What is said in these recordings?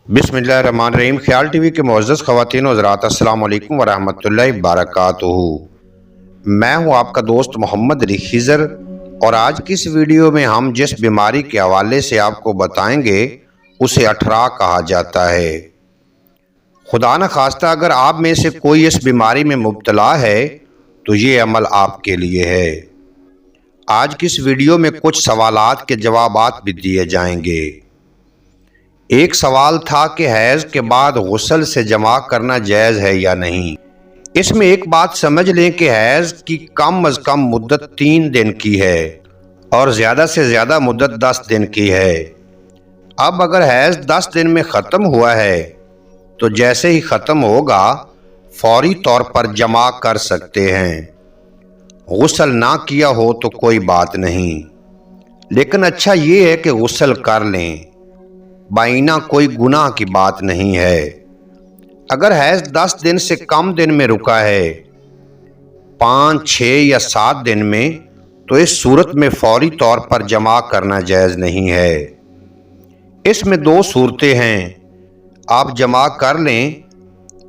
बिस्मिल्लाहिर्रहमानिर्रहीम। ख्याल टीवी के मुअज़्ज़ज़ ख़वातीन व हज़रात, अस्सलाम वालेकुम वरहमतुल्लाहि वबरकातुहू। मैं हूं आपका दोस्त मोहम्मद अली खिज़र और आज की इस वीडियो में हम जिस बीमारी के हवाले से आपको बताएंगे उसे अठरा कहा जाता है। खुदा न खास्ता अगर आप में से कोई इस बीमारी में मुब्तला है तो ये अमल आपके लिए है। आज की इस वीडियो में कुछ सवालात के जवाबात भी दिए जाएंगे। एक सवाल था कि हैज़ के बाद गुस्ल से जमा करना जायज़ है या नहीं। इसमें एक बात समझ लें कि हैज़ की कम अज़ कम मुद्दत 3 दिन की है और ज़्यादा से ज़्यादा मुद्दत 10 दिन की है। अब अगर हैज़ 10 दिन में ख़त्म हुआ है तो जैसे ही ख़त्म होगा फौरी तौर पर जमा कर सकते हैं। गुस्ल ना किया हो तो कोई बात नहीं, लेकिन अच्छा ये है कि गुस्ल कर लें, बाइना कोई गुनाह की बात नहीं है। अगर हैज़ 10 दिन से कम दिन में रुका है, 5, 6 या 7 दिन में, तो इस सूरत में फौरी तौर पर जमा करना जायज़ नहीं है। इसमें 2 सूरतें हैं, आप जमा कर लें।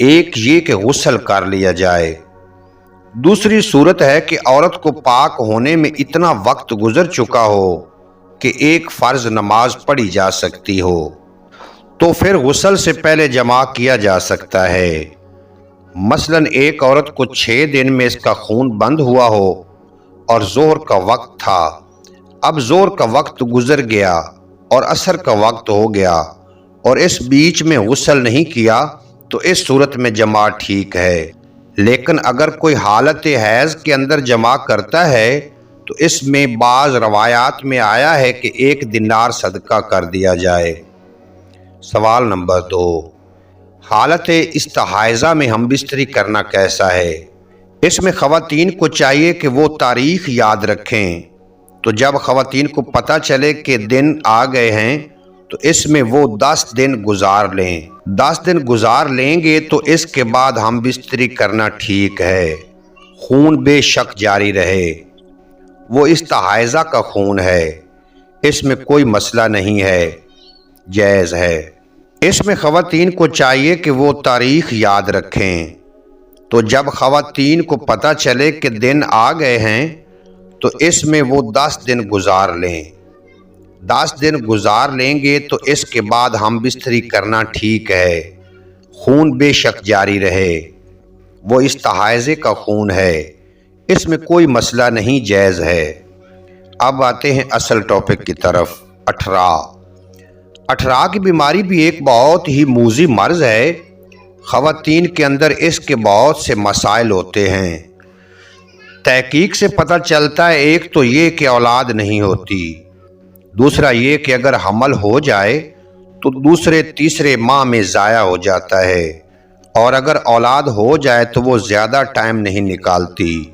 एक ये कि गुस्ल कर लिया जाए। दूसरी सूरत है कि औरत को पाक होने में इतना वक्त गुजर चुका हो कि एक फ़र्ज नमाज पढ़ी जा सकती हो, तो फिर गुस्ल से पहले जमा किया जा सकता है। मसलन एक औरत को 6 दिन में इसका खून बंद हुआ हो और ज़ोहर का वक्त था, अब ज़ोहर का वक्त गुजर गया और असर का वक्त हो गया और इस बीच में गुस्ल नहीं किया, तो इस सूरत में जमा ठीक है। लेकिन अगर कोई हालत हैज़ के अंदर जमा करता है तो इसमें बाज़ रवायात में आया है कि 1 दिनार सदका कर दिया जाए। सवाल नंबर 2, हालत इस्तिहाज़ा में हम बिस्तरी करना कैसा है। इसमें ख़वातीन को चाहिए कि वो तारीख़ याद रखें, तो जब ख़वातीन को पता चले कि दिन आ गए हैं तो इसमें वो 10 दिन गुजार लें। 10 दिन गुजार लेंगे तो इसके बाद हम बिस्तरी करना ठीक है। खून बेशक जारी रहे, वो इस्तिहाज़ा का खून है, इसमें कोई मसला नहीं है, जायज़ है। इसमें ख़वातीन को चाहिए कि वो तारीख़ याद रखें, तो जब ख़वातीन को पता चले कि दिन आ गए हैं तो इसमें वो 10 दिन गुजार लें। 10 दिन गुजार लेंगे तो इसके बाद हम बिस्तरी करना ठीक है। खून बेशक जारी रहे, वो इस्तिहाज़े का खून है, इसमें कोई मसला नहीं, जायज़ है। अब आते हैं असल टॉपिक की तरफ। अठरा की बीमारी भी एक बहुत ही मूज़ी मर्ज़ है। ख़वातीन के अंदर इसके बहुत से मसाइल होते हैं। तहकीक से पता चलता है, एक तो ये कि औलाद नहीं होती, दूसरा ये कि अगर हमल हो जाए तो दूसरे तीसरे माह में ज़ाया हो जाता है, और अगर औलाद हो जाए तो वो ज़्यादा टाइम नहीं निकालती।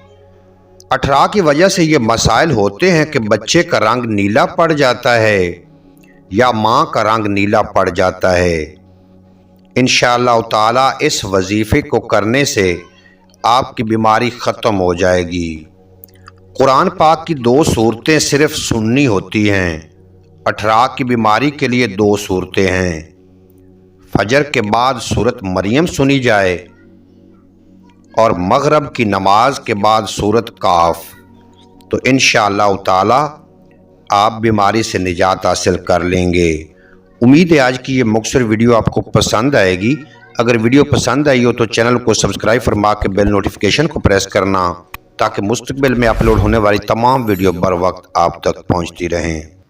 अठरा की वजह से ये मसाइल होते हैं कि बच्चे का रंग नीला पड़ जाता है या माँ का रंग नीला पड़ जाता है। इंशाअल्लाह ताला इस वजीफ़े को करने से आपकी बीमारी ख़त्म हो जाएगी। कुरान पाक की 2 सूरतें सिर्फ़ सुन्नी होती हैं। अठरा की बीमारी के लिए 2 सूरतें हैं। फजर के बाद सूरत मरियम सुनी जाए और मगरब की नमाज के बाद सूरत काफ, तो इंशाअल्लाह ताला आप बीमारी से निजात हासिल कर लेंगे। उम्मीद है आज की ये मुख्तसर वीडियो आपको पसंद आएगी। अगर वीडियो पसंद आई हो तो चैनल को सब्सक्राइब फरमा के बेल नोटिफिकेशन को प्रेस करना, ताकि मुस्तकबिल में अपलोड होने वाली तमाम वीडियो बर वक्त आप तक पहुँचती रहें।